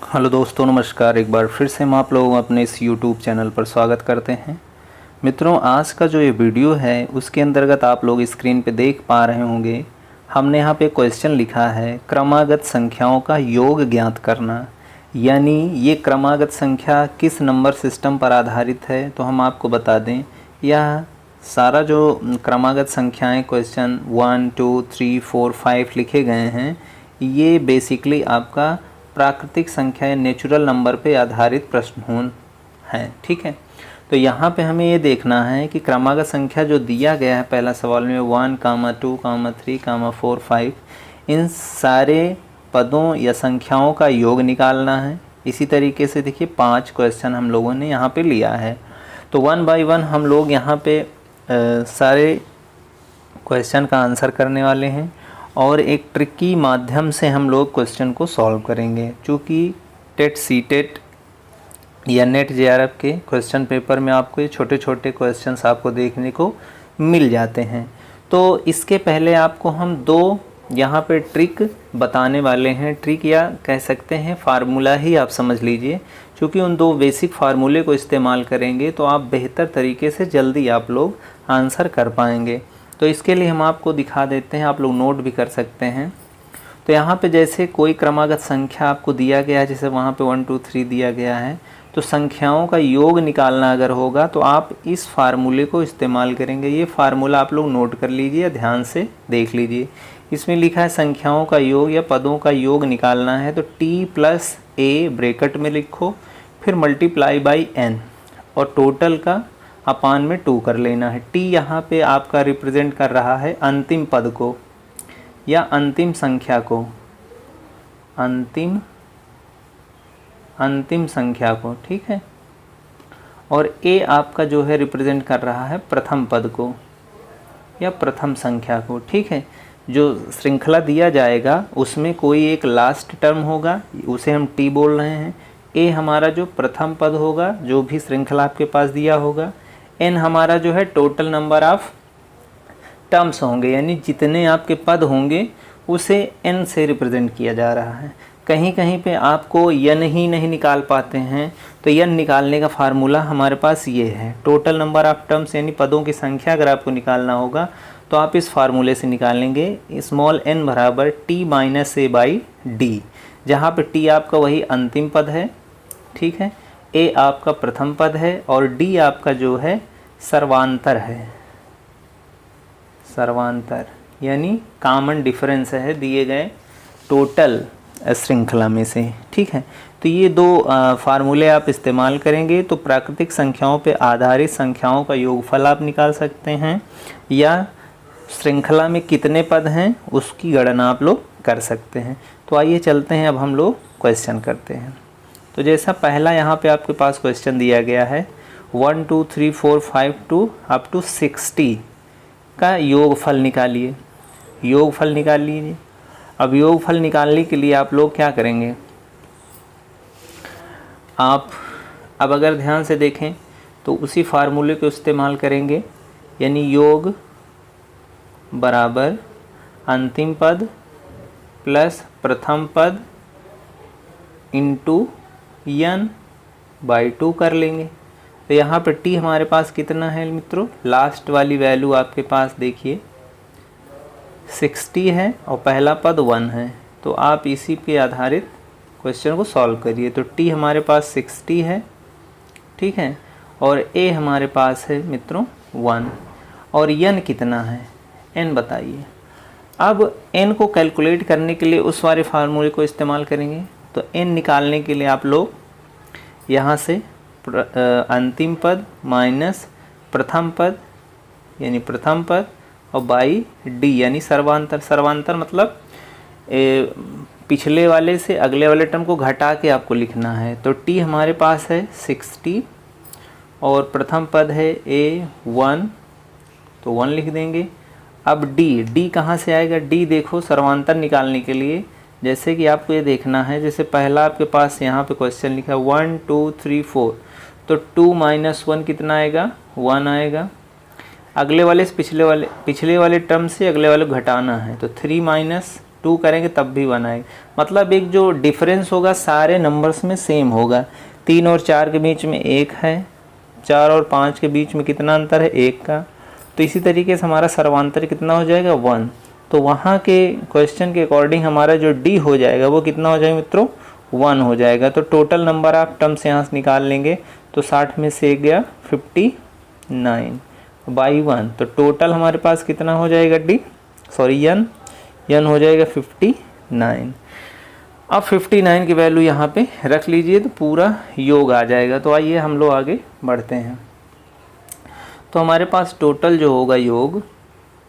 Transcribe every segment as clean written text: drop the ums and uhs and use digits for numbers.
Hello दोस्तों, नमस्कार। एक बार फिर से हम आप लोगों अपने इस यूट्यूब चैनल पर स्वागत करते हैं। मित्रों, आज का जो ये वीडियो है उसके अंतर्गत आप लोग स्क्रीन पे देख पा रहे होंगे, हमने यहाँ पे क्वेश्चन लिखा है क्रमागत संख्याओं का योग ज्ञात करना। यानी ये क्रमागत संख्या किस नंबर सिस्टम पर आधारित है। तो हम आपको बता दें, यह सारा जो क्रमागत संख्याएं क्वेश्चन 1, 2, 3, 4, 5 लिखे गए हैं, ये बेसिकली आपका प्राकृतिक संख्या या नेचुरल नंबर पे आधारित प्रश्न हैं। ठीक है, तो यहाँ पे हमें ये देखना है कि क्रमागत संख्या जो दिया गया है पहला सवाल में 1, 2, 3, 4, 5, इन सारे पदों या संख्याओं का योग निकालना है। इसी तरीके से देखिए 5 क्वेश्चन हम लोगों ने यहाँ पे लिया है, तो 1 बाय 1 हम लोग यहाँ पे सारे क्वेश्चन का आंसर करने वाले हैं और एक ट्रिकी माध्यम से हम लोग क्वेश्चन को सॉल्व करेंगे। चूँकि टेट सीटेट या नेट जेआरएफ के क्वेश्चन पेपर में आपको ये छोटे छोटे क्वेश्चंस आपको देखने को मिल जाते हैं। तो इसके पहले आपको हम दो यहाँ पे ट्रिक बताने वाले हैं। ट्रिक या कह सकते हैं फार्मूला ही आप समझ लीजिए। क्योंकि उन दो बेसिक फार्मूले को इस्तेमाल करेंगे तो आप बेहतर तरीके से जल्दी आप लोग आंसर कर पाएंगे। तो इसके लिए हम आपको दिखा देते हैं, आप लोग नोट भी कर सकते हैं। तो यहाँ पे जैसे कोई क्रमागत संख्या आपको दिया गया है, जैसे वहाँ पे 1, 2, 3 दिया गया है, तो संख्याओं का योग निकालना अगर होगा तो आप इस फार्मूले को इस्तेमाल करेंगे। ये फार्मूला आप लोग नोट कर लीजिए, ध्यान से देख लीजिए। इसमें लिखा है संख्याओं का योग या पदों का योग निकालना है, तो t+a ब्रैकेट में लिखो, फिर मल्टीप्लाई बाई n और टोटल का अपान में 2 कर लेना है। t यहाँ पे आपका रिप्रेजेंट कर रहा है अंतिम पद को या अंतिम संख्या को, अंतिम संख्या को। ठीक है, और a आपका जो है रिप्रेजेंट कर रहा है प्रथम पद को या प्रथम संख्या को। ठीक है, जो श्रृंखला दिया जाएगा उसमें कोई एक लास्ट टर्म होगा, उसे हम t बोल रहे हैं। a हमारा जो प्रथम पद होगा, जो भी श्रृंखला आपके पास दिया होगा। n हमारा जो है टोटल नंबर ऑफ टर्म्स होंगे, यानी जितने आपके पद होंगे उसे n से रिप्रेजेंट किया जा रहा है। कहीं कहीं पे आपको n ही नहीं निकाल पाते हैं, तो n निकालने का फार्मूला हमारे पास ये है। टोटल नंबर ऑफ टर्म्स यानी पदों की संख्या अगर आपको निकालना होगा तो आप इस फार्मूले से निकालेंगे। स्मॉल n बराबर t-a/d, जहाँ पे t आपका वही अंतिम पद है। ठीक है, a आपका प्रथम पद है और d आपका जो है सर्वांतर है। सर्वांतर यानी कॉमन डिफरेंस है दिए गए टोटल श्रृंखला में से। ठीक है, तो ये दो फार्मूले आप इस्तेमाल करेंगे तो प्राकृतिक संख्याओं पे आधारित संख्याओं का योगफल आप निकाल सकते हैं, या श्रृंखला में कितने पद हैं उसकी गणना आप लोग कर सकते हैं। तो आइए चलते हैं, अब हम लोग क्वेश्चन करते हैं। तो जैसा पहला यहाँ पे आपके पास क्वेश्चन दिया गया है 1, 2, 3, 4, 5 टू अप टू 60 का योगफल निकालिए। योगफल निकाल लीजिए। अब योगफल निकालने के लिए आप लोग क्या करेंगे, आप अब अगर ध्यान से देखें तो उसी फार्मूले को इस्तेमाल करेंगे, यानी योग बराबर अंतिम पद प्लस प्रथम पद इंटू n/2 कर लेंगे। तो यहाँ पर t हमारे पास कितना है मित्रों, लास्ट वाली वैल्यू आपके पास देखिए 60 है और पहला पद 1 है। तो आप इसी के आधारित क्वेश्चन को सॉल्व करिए। तो t हमारे पास 60 है, ठीक है, और a हमारे पास है मित्रों 1, और n कितना है, n बताइए। अब n को कैलकुलेट करने के लिए उस वाले फार्मूले को इस्तेमाल करेंगे। तो n निकालने के लिए आप लोग यहाँ से अंतिम पद माइनस प्रथम पद यानी प्रथम पद और बाई d यानी सर्वांतर। सर्वांतर मतलब पिछले वाले से अगले वाले टर्म को घटा के आपको लिखना है। तो t हमारे पास है 60 और प्रथम पद है a1, तो 1 लिख देंगे। अब d कहाँ से आएगा, d देखो सर्वांतर निकालने के लिए जैसे कि आपको ये देखना है, जैसे पहला आपके पास यहाँ पे क्वेश्चन लिखा है 1, 2, 3, 4, तो 2 - 1 कितना आएगा, 1 आएगा। अगले वाले से पिछले वाले टर्म से अगले वाले को घटाना है, तो 3 - 2 करेंगे तब भी 1 आएगा। मतलब एक जो डिफरेंस होगा सारे नंबर्स में सेम होगा। 3 और 4 के बीच में 1 है, 4 और 5 के बीच में कितना अंतर है, 1 का। तो इसी तरीके से हमारा सर्वांतर कितना हो जाएगा, 1। तो वहाँ के क्वेश्चन के अकॉर्डिंग हमारा जो डी हो जाएगा वो कितना हो जाएगा मित्रों, 1 हो जाएगा। तो टोटल नंबर आप टर्म्स यहाँ से निकाल लेंगे तो 60 में से गया 59 बाई 1। तो टोटल हमारे पास कितना हो जाएगा यन हो जाएगा 59। अब 59 की वैल्यू यहाँ पे रख लीजिए तो पूरा योग आ जाएगा। तो आइए हम लोग आगे बढ़ते हैं। तो हमारे पास टोटल जो होगा योग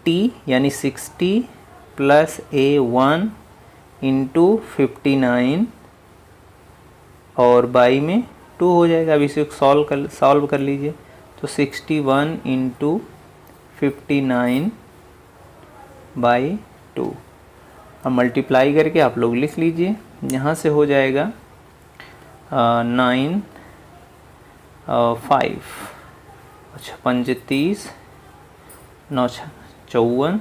t यानी 60 प्लस A1 इंटू 59 और बाई में 2 हो जाएगा। अब इसे सॉल्व कर लीजिए। तो 61 इंटू 59 बाई 2 अब मल्टीप्लाई करके आप लोग लिख लीजिए। यहाँ से हो जाएगा 9 5 अच्छा 35 9 54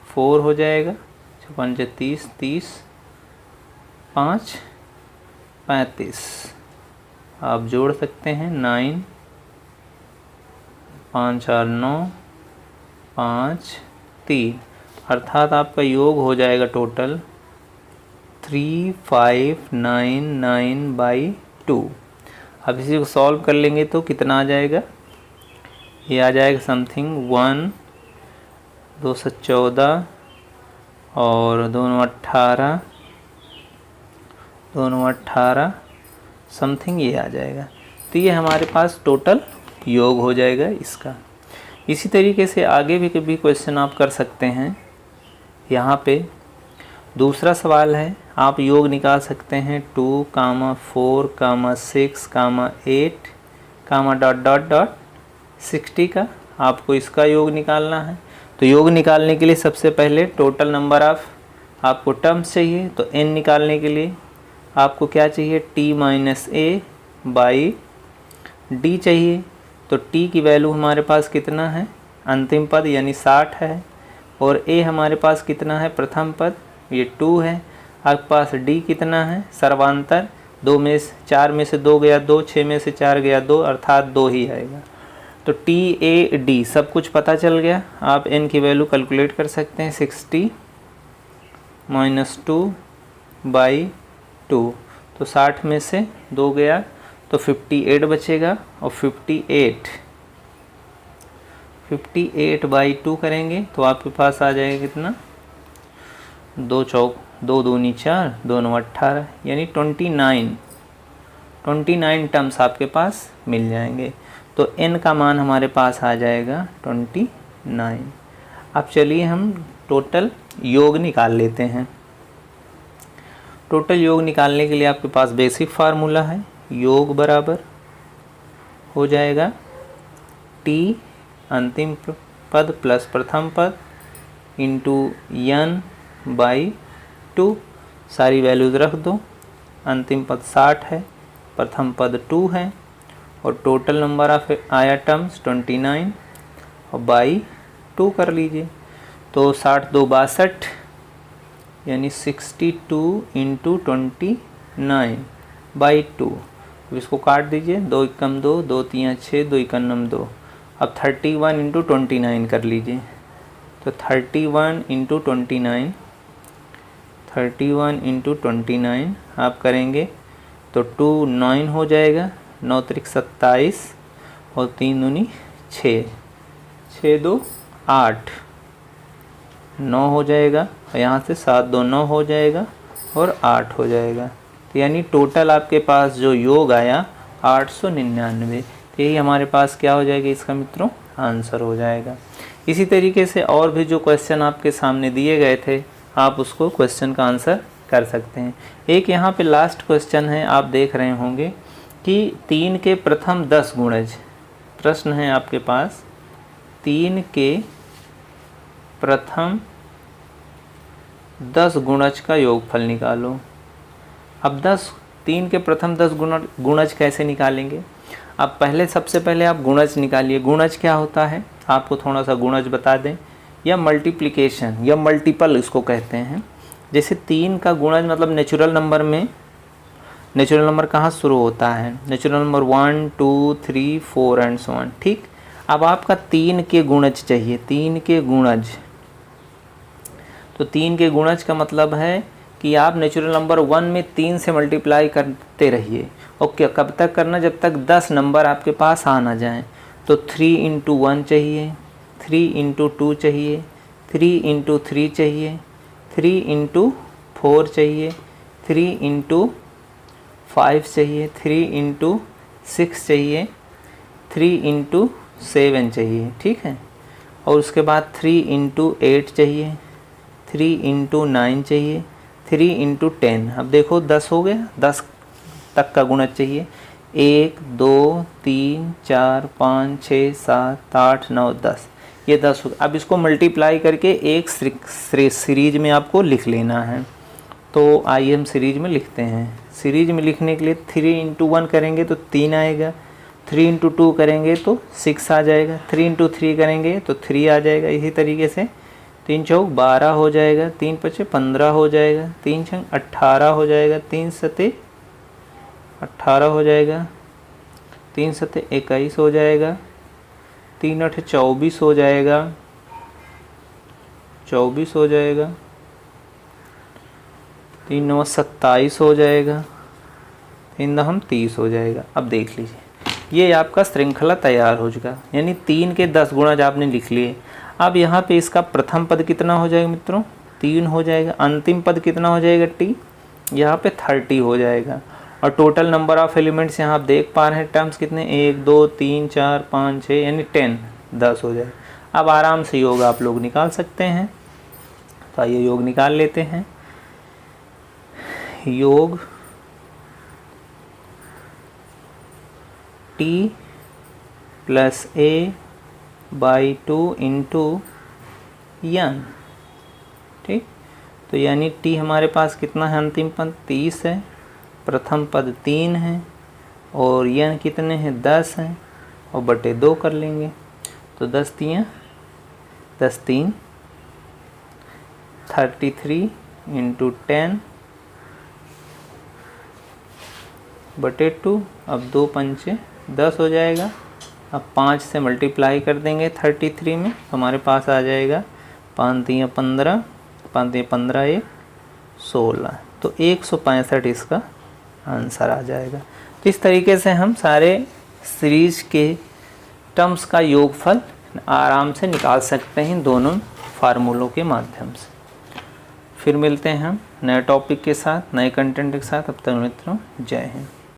4 हो जाएगा। 35 30 5 35 आप जोड़ सकते हैं। 9 5 4 9 5 3 अर्थात आपका योग हो जाएगा टोटल 3599 बाई 2। अब इसी को सॉल्व कर लेंगे तो कितना आ जाएगा, ये आ जाएगा समथिंग 1 214 और दोनों 18 समथिंग ये आ जाएगा। तो ये हमारे पास टोटल योग हो जाएगा इसका। इसी तरीके से आगे भी कभी क्वेश्चन आप कर सकते हैं। यहाँ पे दूसरा सवाल है, आप योग निकाल सकते हैं 2, 4, 6, 8, डॉट 60 का। आपको इसका योग निकालना है। तो योग निकालने के लिए सबसे पहले टोटल नंबर ऑफ आपको टर्म्स चाहिए। तो n निकालने के लिए आपको क्या चाहिए, t minus a by d चाहिए। तो t की वैल्यू हमारे पास कितना है, अंतिम पद यानी 60 है, और a हमारे पास कितना है, प्रथम पद ये 2 है। आपके पास d कितना है, सर्वांतर 4 में से 2 गया 2, 6 में से 4 गया 2, अर्थात 2 ही आएगा। तो t a d सब कुछ पता चल गया। आप n की वैल्यू कैलकुलेट कर सकते हैं। 60 माइनस 2 बाई 2, तो 60 में से 2 गया तो 58 बचेगा, और 58 बाई 2 करेंगे तो आपके पास आ जाएगा कितना, 2 चौक 2 दूनी 4, 2 9 18 यानी 29 टर्म्स आपके पास मिल जाएंगे। तो n का मान हमारे पास आ जाएगा 29। अब चलिए हम टोटल योग निकाल लेते हैं। टोटल योग निकालने के लिए आपके पास बेसिक फार्मूला है, योग बराबर हो जाएगा t अंतिम पद प्लस प्रथम पद इंटू n बाई 2, सारी वैल्यूज़ रख दो। अंतिम पद 60 है, प्रथम पद 2 है, और टोटल नंबर ऑफ आया टर्म्स 29 और बाई 2 कर लीजिए। तो 60 2 62 यानी 62 इंटू 29 बाई 2। अब इसको काट दीजिए, 2 एकम 2, 2 3 6, 2 एकम 2। अब 31 इंटू 29 कर लीजिए। तो 31 इंटू 29 आप करेंगे तो 2 9 हो जाएगा, 9 त्रिक 27 और 3 दूनी 6, 6 2 8 9 हो जाएगा, और यहाँ से 7 2 9 हो जाएगा और 8 हो जाएगा। तो यानी टोटल आपके पास जो योग आया 899। तो यही हमारे पास क्या हो जाएगा, इसका मित्रों आंसर हो जाएगा। इसी तरीके से और भी जो क्वेश्चन आपके सामने दिए गए थे आप उसको क्वेश्चन का आंसर कर सकते हैं। एक यहाँ पे लास्ट क्वेश्चन है, आप देख रहे होंगे कि 3 के प्रथम 10 गुणज। प्रश्न है आपके पास 3 के प्रथम 10 गुणज का योगफल निकालो। अब 3 के प्रथम 10 गुणज कैसे निकालेंगे। अब सबसे पहले आप गुणज निकालिए। गुणज क्या होता है, आपको थोड़ा सा गुणज बता दें, या मल्टीप्लिकेशन या मल्टीपल इसको कहते हैं। जैसे 3 का गुणज मतलब नेचुरल नंबर में, नेचुरल नंबर कहाँ शुरू होता है, natural number 1 2 3 4 and so on, ठीक। अब आपका 3 के गुणज चाहिए, 3 के गुणज, तो 3 के गुणज का मतलब है कि आप नेचुरल नंबर 1 में 3 से मल्टीप्लाई करते रहिए। ओके, कब तक करना, जब तक 10 नंबर आपके पास आ ना जाए। तो 3 इंटू 1 चाहिए, 3 इंटू 2 चाहिए, 3 इंटू 3 चाहिए, 3 इंटू 4 चाहिए, 3 इंटू 5 चाहिए, 3 इंटू 6 चाहिए, 3 इंटू 7 चाहिए, ठीक है। और उसके बाद 3 इंटू 8 चाहिए, 3 इंटू 9 चाहिए, 3 इंटू 10। अब देखो 10 हो गया, 10 तक का गुणज चाहिए। 1 2 3 4 5 6 7 8 9 10, ये 10 हो गया। अब इसको मल्टीप्लाई करके एक सीरीज में आपको लिख लेना है। तो आइए हम सीरीज में लिखते हैं। सीरीज में लिखने के लिए 3 इंटू 1 करेंगे तो 3 आएगा, 3 इंटू 2 करेंगे तो 6 आ जाएगा, 3 इंटू 3 करेंगे तो 3 आ जाएगा। इसी तरीके से 3 चौक 12 हो जाएगा, 3 पचे 15 हो जाएगा, 3 छंग 18 हो जाएगा, 3 सते 18 हो जाएगा, 3 सते 21 हो जाएगा, 3 8 24 हो जाएगा, 24 हो जाएगा, 3 9 27 हो जाएगा, 3 9 30 हो जाएगा। अब देख लीजिए, ये आपका श्रृंखला तैयार हो चुका, यानी 3 के 10 गुणज आपने लिख लिए। अब यहाँ पे इसका प्रथम पद कितना हो जाएगा मित्रों, 3 हो जाएगा। अंतिम पद कितना हो जाएगा, टी, यहाँ पे 30 हो जाएगा। और टोटल नंबर ऑफ एलिमेंट्स यहाँ आप देख पा रहे हैं, टर्म्स कितने, 1 2 3 4 5 6, यानी 10 हो जाएगा। अब आराम से योग आप लोग निकाल सकते हैं। तो आइए योग निकाल लेते हैं। योग t plus a by 2 into n, ठीक। तो यानी t हमारे पास कितना है, अंतिम पद 30 है, प्रथम पद 3 है, और n कितने हैं, 10 हैं, और बटे 2 कर लेंगे। तो 10 3 33 इंटू 10 बटे 2। अब 2 पंचे 10 हो जाएगा। अब 5 से मल्टीप्लाई कर देंगे 33 में, तो हमारे पास आ जाएगा 5 3 15, 5 3 15 1 16, तो 165 इसका आंसर आ जाएगा। तो इस तरीके से हम सारे सीरीज के टर्म्स का योगफल आराम से निकाल सकते हैं दोनों फार्मूलों के माध्यम से। फिर मिलते हैं हम नए टॉपिक के साथ, नए कंटेंट के साथ। अब तक मित्रों, जय हिंद।